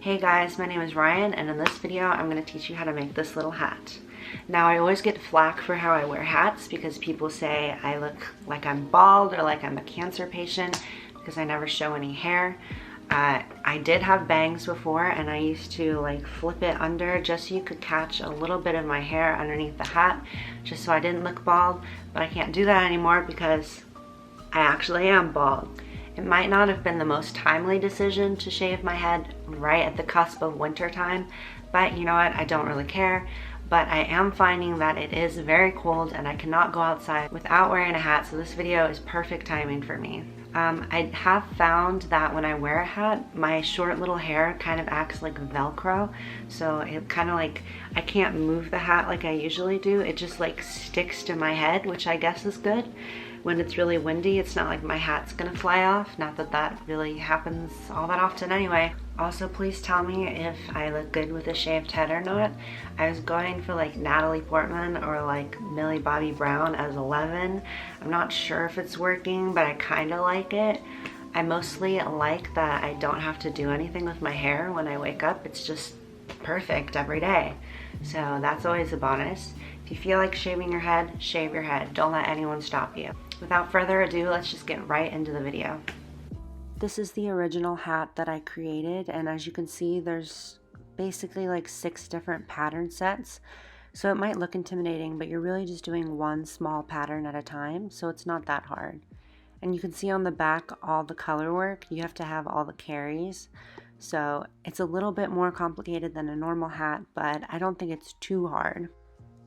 Hey guys, my name is Ryan, and in this video I'm going to teach you how to make this little hat. Now, I always get flack for how I wear hats because people say I look like I'm bald or like I'm a cancer patient because I never show any hair. I did have bangs before, and I used to like flip it under just so you could catch a little bit of my hair underneath the hat, just so I didn't look bald, but I can't do that anymore because I actually am bald. It might not have been the most timely decision to shave my head right at the cusp of winter time, but you know what, I don't really care. But I am finding that it is very cold and I cannot go outside without wearing a hat, so this video is perfect timing for me. I have found that when I wear a hat, my short little hair kind of acts like Velcro, so it kind of like, I can't move the hat like I usually do. It just like sticks to my head, which I guess is good. When it's really windy, it's not like my hat's gonna fly off. Not that that really happens all that often anyway. Also, please tell me if I look good with a shaved head or not. I was going for like Natalie Portman or like Millie Bobby Brown as 11. I'm not sure if it's working, but I kind of like it. I mostly like that I don't have to do anything with my hair when I wake up. It's just perfect every day. So that's always a bonus. If you feel like shaving your head, shave your head. Don't let anyone stop you. Without further ado, let's just get right into the video. This is the original hat that I created, and as you can see, there's basically like 6 different pattern sets. So it might look intimidating, but you're really just doing one small pattern at a time, so it's not that hard. And you can see on the back all the color work. You have to have all the carries. So it's a little bit more complicated than a normal hat, but I don't think it's too hard.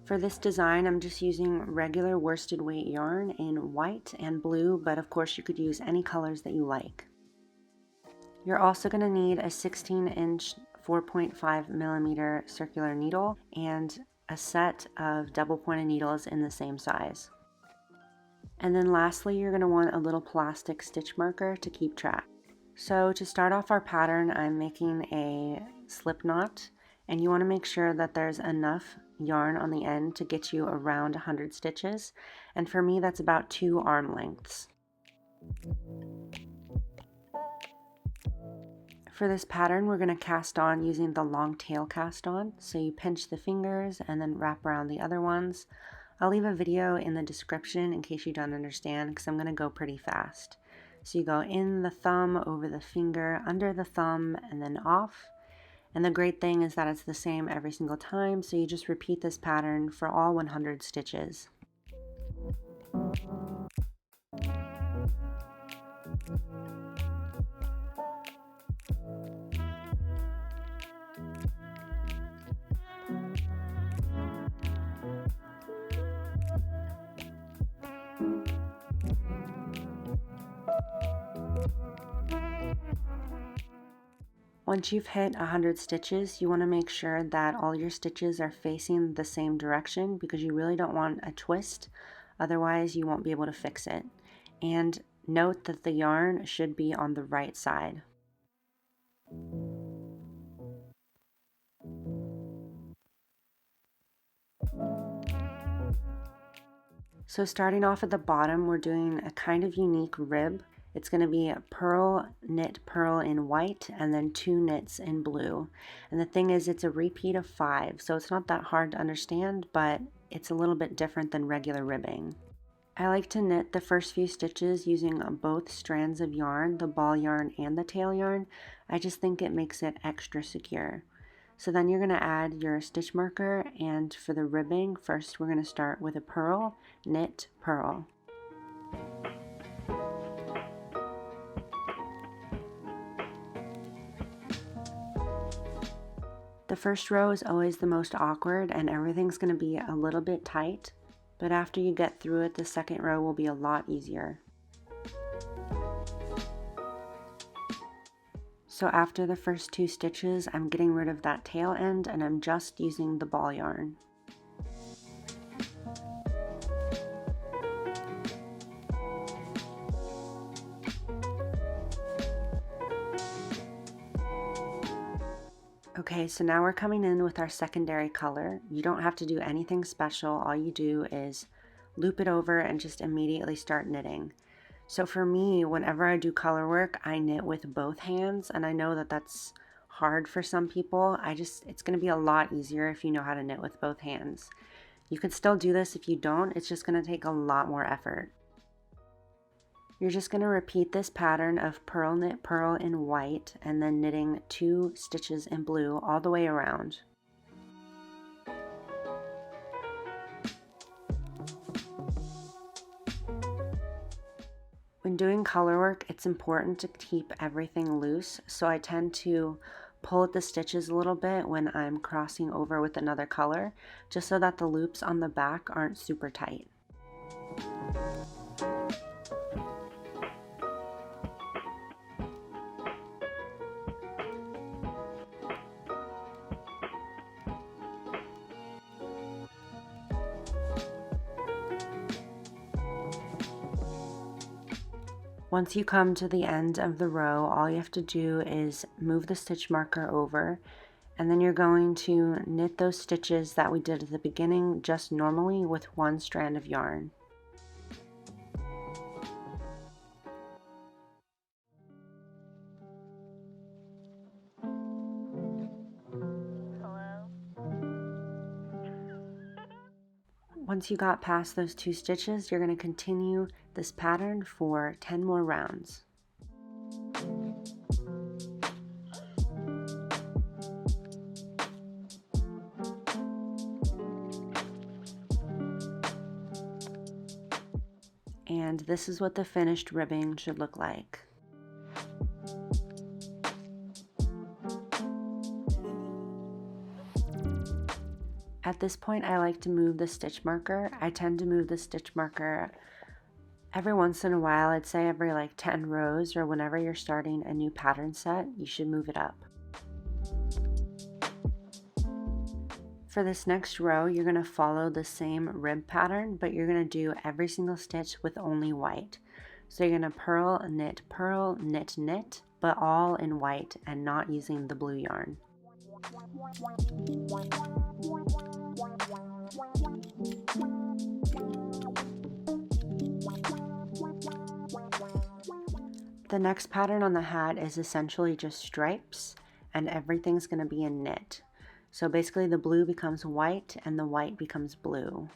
For this design, I'm just using regular worsted weight yarn in white and blue, but of course you could use any colors that you like. You're also going to need a 16-inch 4.5 millimeter circular needle and a set of double pointed needles in the same size. And then lastly, you're going to want a little plastic stitch marker to keep track. So to start off our pattern, I'm making a slip knot, and you want to make sure that there's enough yarn on the end to get you around 100 stitches, and for me that's about 2 arm lengths. For this pattern, we're going to cast on using the long tail cast on, so you pinch the fingers and then wrap around the other ones. I'll leave a video in the description in case you don't understand, because I'm going to go pretty fast. So you go in the thumb, over the finger, under the thumb, and then off. And the great thing is that it's the same every single time, so you just repeat this pattern for all 100 stitches. Once you've hit 100 stitches, you want to make sure that all your stitches are facing the same direction because you really don't want a twist, otherwise you won't be able to fix it. And note that the yarn should be on the right side. So starting off at the bottom, we're doing a kind of unique rib. It's going to be a purl, knit, purl in white, and then 2 knits in blue. And the thing is, it's a repeat of 5, so it's not that hard to understand, but it's a little bit different than regular ribbing. I like to knit the first few stitches using both strands of yarn, the ball yarn and the tail yarn. I just think it makes it extra secure. So then you're going to add your stitch marker, and for the ribbing, first we're going to start with a purl, knit, purl. The first row is always the most awkward and everything's going to be a little bit tight, but after you get through it, the second row will be a lot easier. So after the first 2 stitches, I'm getting rid of that tail end and I'm just using the ball yarn. Okay, so now we're coming in with our secondary color. You don't have to do anything special. All you do is loop it over and just immediately start knitting. So for me, whenever I do color work, I knit with both hands, and I know that that's hard for some people. It's going to be a lot easier if you know how to knit with both hands. You can still do this if you don't, it's just going to take a lot more effort. You're just going to repeat this pattern of purl, knit, purl in white, and then knitting 2 stitches in blue all the way around. When doing color work, it's important to keep everything loose, so I tend to pull at the stitches a little bit when I'm crossing over with another color, just so that the loops on the back aren't super tight. Once you come to the end of the row, all you have to do is move the stitch marker over, and then you're going to knit those stitches that we did at the beginning just normally with 1 strand of yarn. Once you got past those 2 stitches, you're going to continue this pattern for 10 more rounds. And this is what the finished ribbing should look like. At this point, I like to move the stitch marker. I tend to move the stitch marker every once in a while. I'd say every like 10 rows, or whenever you're starting a new pattern set, you should move it up. For this next row, you're going to follow the same rib pattern, but you're going to do every single stitch with only white. So you're going to purl, knit, knit, but all in white and not using the blue yarn. The next pattern on the hat is essentially just stripes, and everything's going to be in knit. So basically the blue becomes white and the white becomes blue.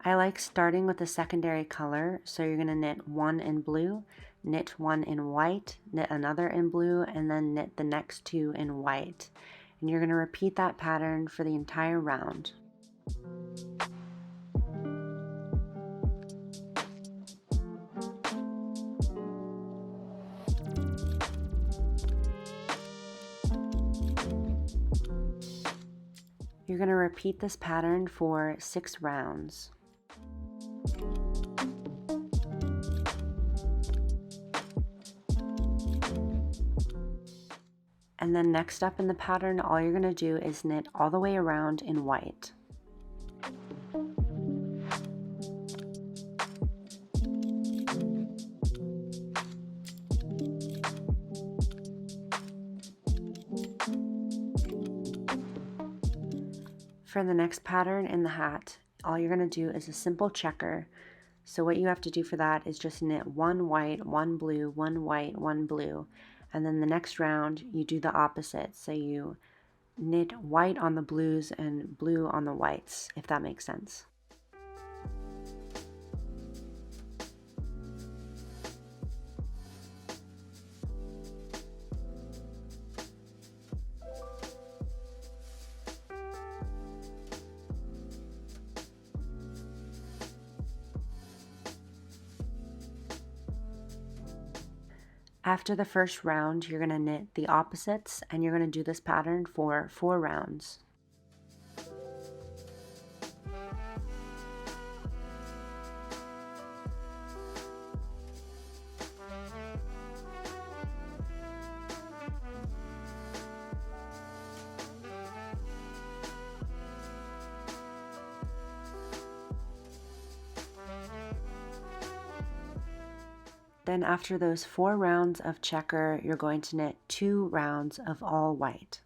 I like starting with a secondary color, so you're going to knit 1 in blue, knit 1 in white, knit another in blue, and then knit the next 2 in white. And you're going to repeat that pattern for the entire round. You're going to repeat this pattern for 6 rounds. And then next up in the pattern, all you're going to do is knit all the way around in white. For the next pattern in the hat, all you're going to do is a simple checker. So what you have to do for that is just knit 1 white, 1 blue, 1 white, 1 blue, and then the next round you do the opposite. So you knit white on the blues and blue on the whites, if that makes sense. After the first round, you're going to knit the opposites, and you're going to do this pattern for 4 rounds. Then after those 4 rounds of checker, you're going to knit 2 rounds of all white.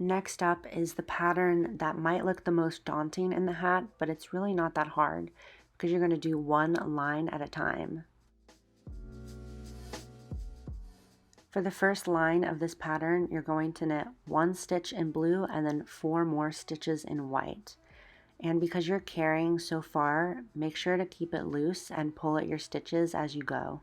Next up is the pattern that might look the most daunting in the hat, but it's really not that hard because you're going to do one line at a time. For the first line of this pattern, you're going to knit 1 stitch in blue and then 4 more stitches in white. And because you're carrying so far, make sure to keep it loose and pull at your stitches as you go.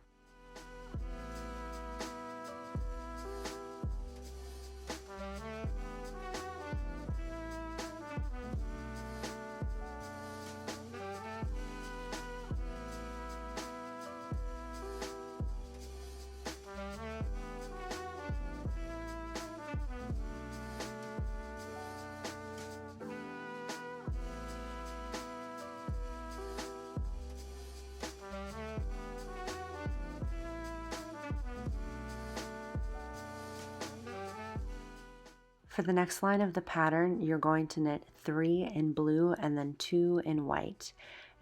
For the next line of the pattern, you're going to knit 3 in blue and then 2 in white.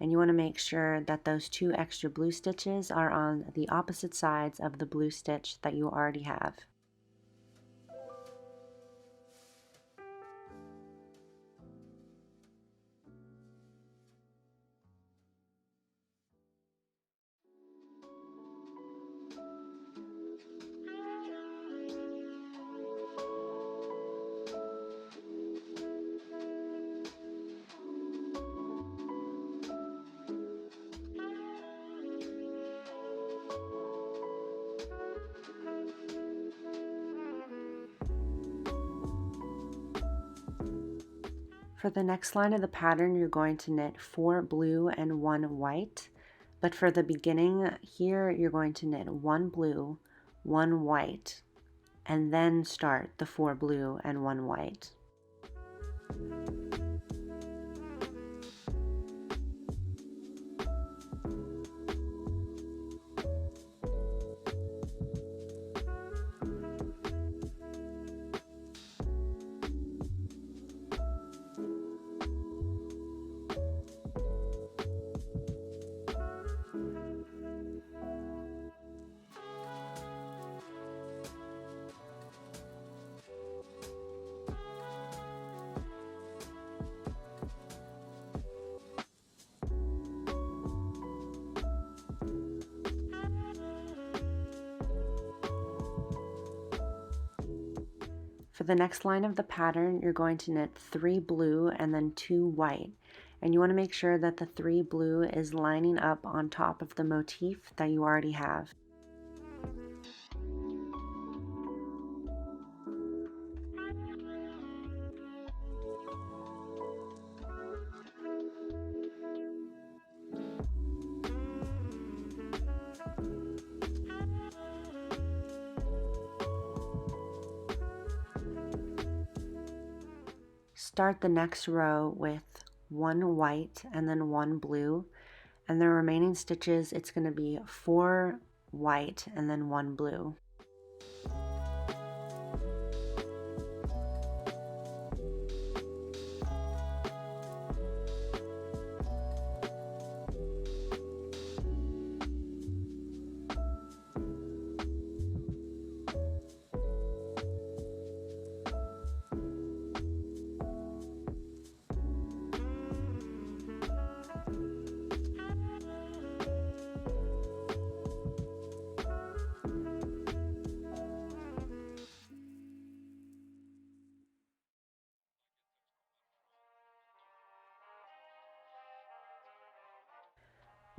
And you want to make sure that those 2 extra blue stitches are on the opposite sides of the blue stitch that you already have. For the next line of the pattern, you're going to knit 4 blue and 1 white. But for the beginning here, you're going to knit 1 blue, 1 white, and then start the 4 blue and 1 white. For the next line of the pattern, you're going to knit 3 blue and then 2 white. And you want to make sure that the 3 blue is lining up on top of the motif that you already have. Start the next row with 1 white and then 1 blue, and the remaining stitches it's going to be 4 white and then 1 blue.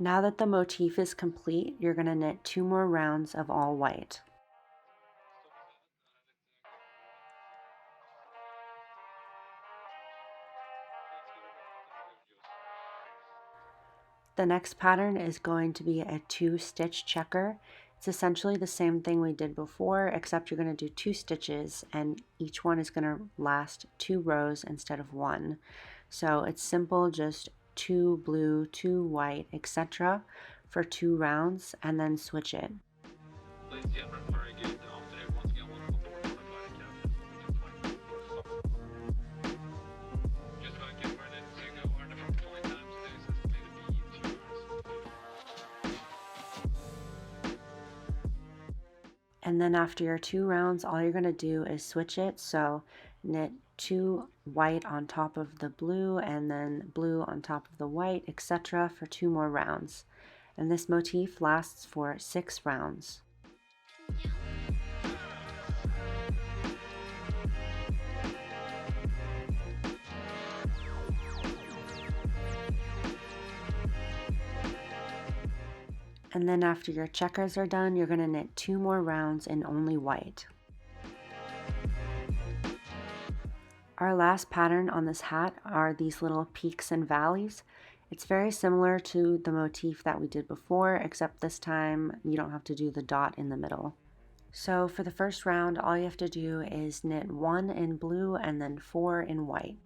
Now that the motif is complete, you're going to knit 2 more rounds of all white. The next pattern is going to be a 2-stitch checker. It's essentially the same thing we did before, except you're going to do 2 stitches and each one is going to last 2 rows instead of 1. So it's simple, just 2 blue, 2 white, etc. for 2 rounds and then switch it. And then after your 2 rounds, all you're going to do is switch it. So knit 2 white on top of the blue and then blue on top of the white, etc. for 2 more rounds. And this motif lasts for 6 rounds. And then after your checkers are done, you're going to knit 2 more rounds in only white. Our last pattern on this hat are these little peaks and valleys. It's very similar to the motif that we did before, except this time you don't have to do the dot in the middle. So for the first round, all you have to do is knit 1 in blue and then 4 in white.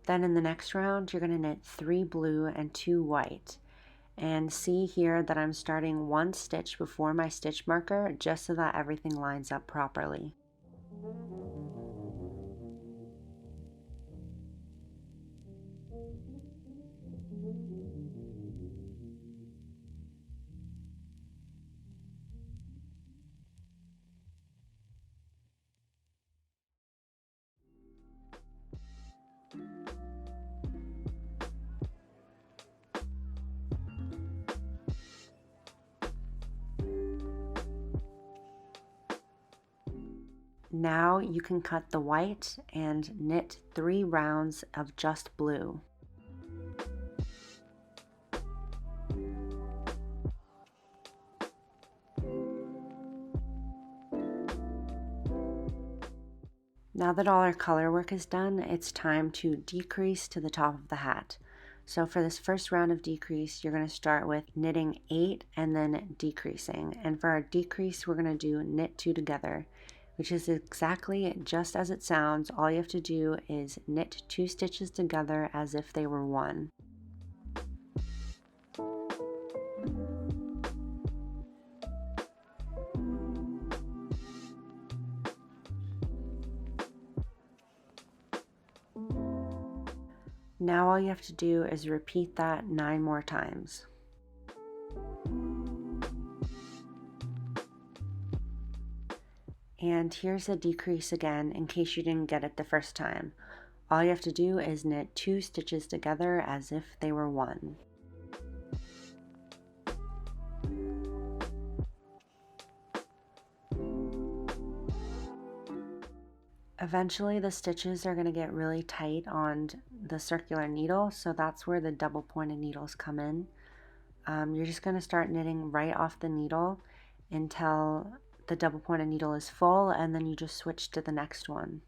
Then in the next round, you're going to knit 3 blue and 2 white. And see here that I'm starting 1 stitch before my stitch marker just so that everything lines up properly. Now you can cut the white and knit 3 rounds of just blue. Now that all our color work is done, it's time to decrease to the top of the hat. So for this first round of decrease, you're going to start with knitting 8 and then decreasing. And for our decrease, we're going to do knit 2 together, which is exactly just as it sounds. All you have to do is knit 2 stitches together as if they were one. Now all you have to do is repeat that 9 more times. And here's a decrease again in case you didn't get it the first time. All you have to do is knit 2 stitches together as if they were one. Eventually the stitches are going to get really tight on the circular needle, so that's where the double pointed needles come in. You're just going to start knitting right off the needle until the double pointed needle is full, and then you just switch to the next one.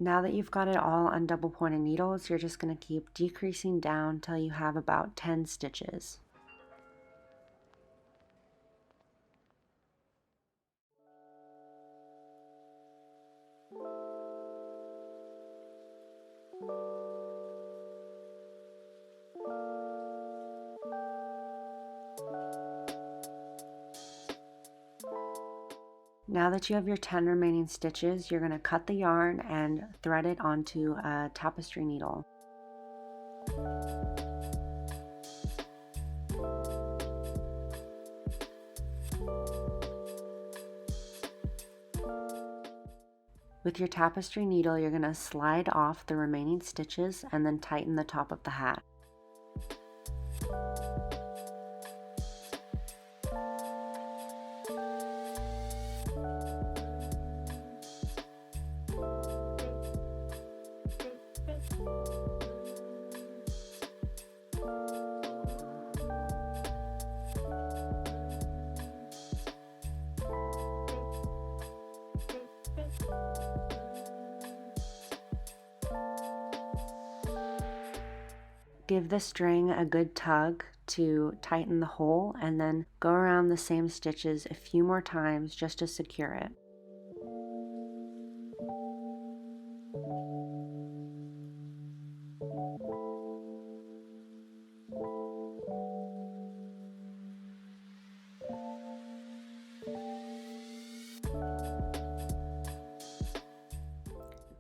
Now that you've got it all on double pointed needles, you're just going to keep decreasing down till you have about 10 stitches. Now that you have your 10 remaining stitches, you're going to cut the yarn and thread it onto a tapestry needle. With your tapestry needle, you're going to slide off the remaining stitches and then tighten the top of the hat. Give the string a good tug to tighten the hole, and then go around the same stitches a few more times just to secure it.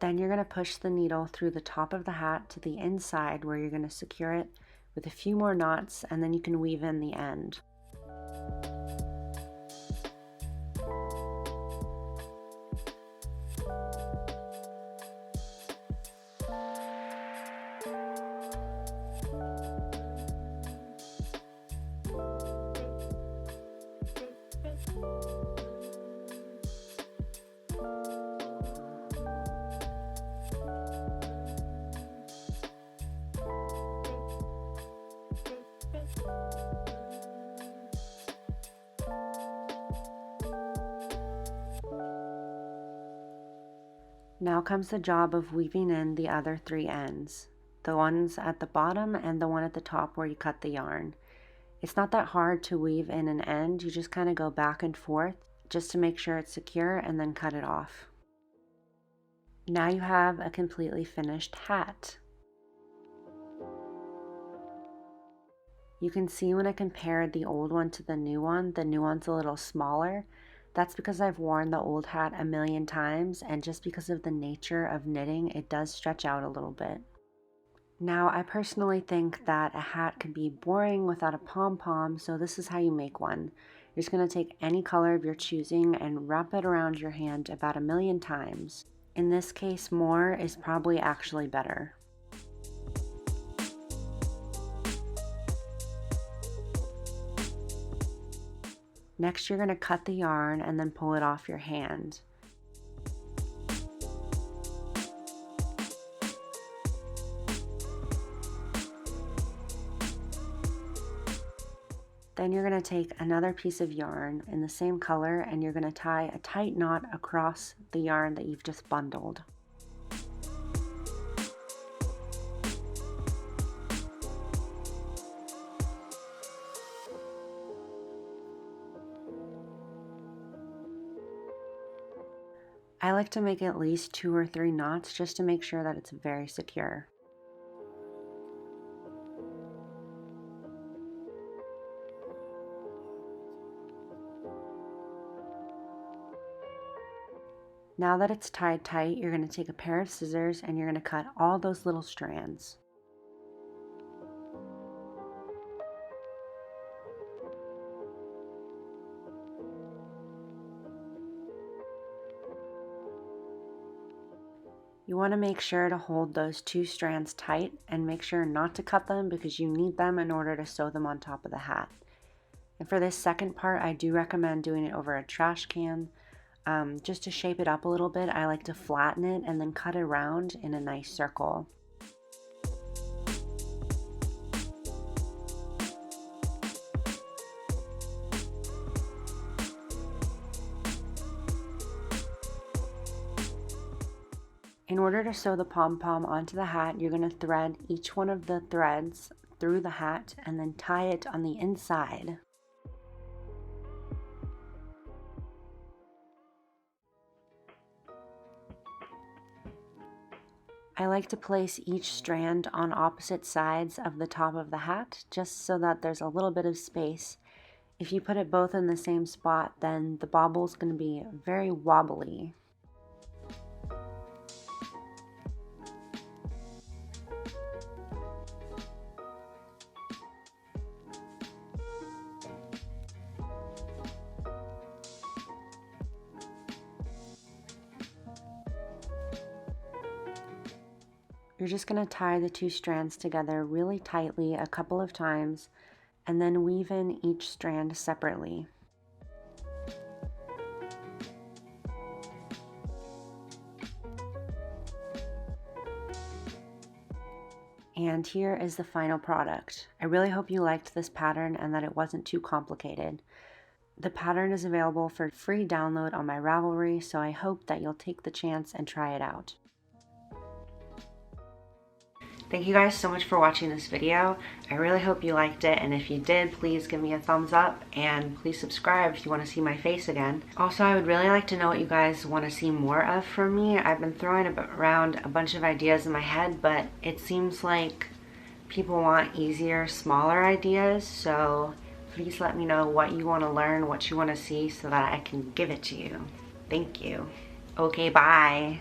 Then you're going to push the needle through the top of the hat to the inside where you're going to secure it with a few more knots, and then you can weave in the end. Now comes the job of weaving in the other 3 ends, the ones at the bottom and the one at the top where you cut the yarn. It's not that hard to weave in an end, you just kind of go back and forth just to make sure it's secure and then cut it off. Now you have a completely finished hat. You can see when I compared the old one to the new one's a little smaller. That's because I've worn the old hat a million times, and just because of the nature of knitting, it does stretch out a little bit. Now, I personally think that a hat could be boring without a pom-pom, so this is how you make one. You're just going to take any color of your choosing and wrap it around your hand about a million times. In this case, more is probably actually better. Next, you're going to cut the yarn and then pull it off your hand. Then you're going to take another piece of yarn in the same color and you're going to tie a tight knot across the yarn that you've just bundled. I like to make at least 2 or 3 knots just to make sure that it's very secure. Now that it's tied tight, you're going to take a pair of scissors and you're going to cut all those little strands. You want to make sure to hold those 2 strands tight and make sure not to cut them because you need them in order to sew them on top of the hat. And for this second part, I do recommend doing it over a trash can. Just to shape it up a little bit, I like to flatten it and then cut it around in a nice circle. In order to sew the pom-pom onto the hat, you're going to thread each one of the threads through the hat and then tie it on the inside. I like to place each strand on opposite sides of the top of the hat just so that there's a little bit of space. If you put it both in the same spot, then the bobble is going to be very wobbly. You're just going to tie the 2 strands together really tightly a couple of times and then weave in each strand separately. And here is the final product. I really hope you liked this pattern and that it wasn't too complicated. The pattern is available for free download on my Ravelry, so I hope that you'll take the chance and try it out. Thank you guys so much for watching this video. I really hope you liked it, and if you did, please give me a thumbs up and please subscribe if you want to see my face again. Also, I would really like to know what you guys want to see more of from me. I've been throwing around a bunch of ideas in my head, but it seems like people want easier, smaller ideas, so please let me know what you want to learn, what you want to see, so that I can give it to you. Thank you. Okay, bye.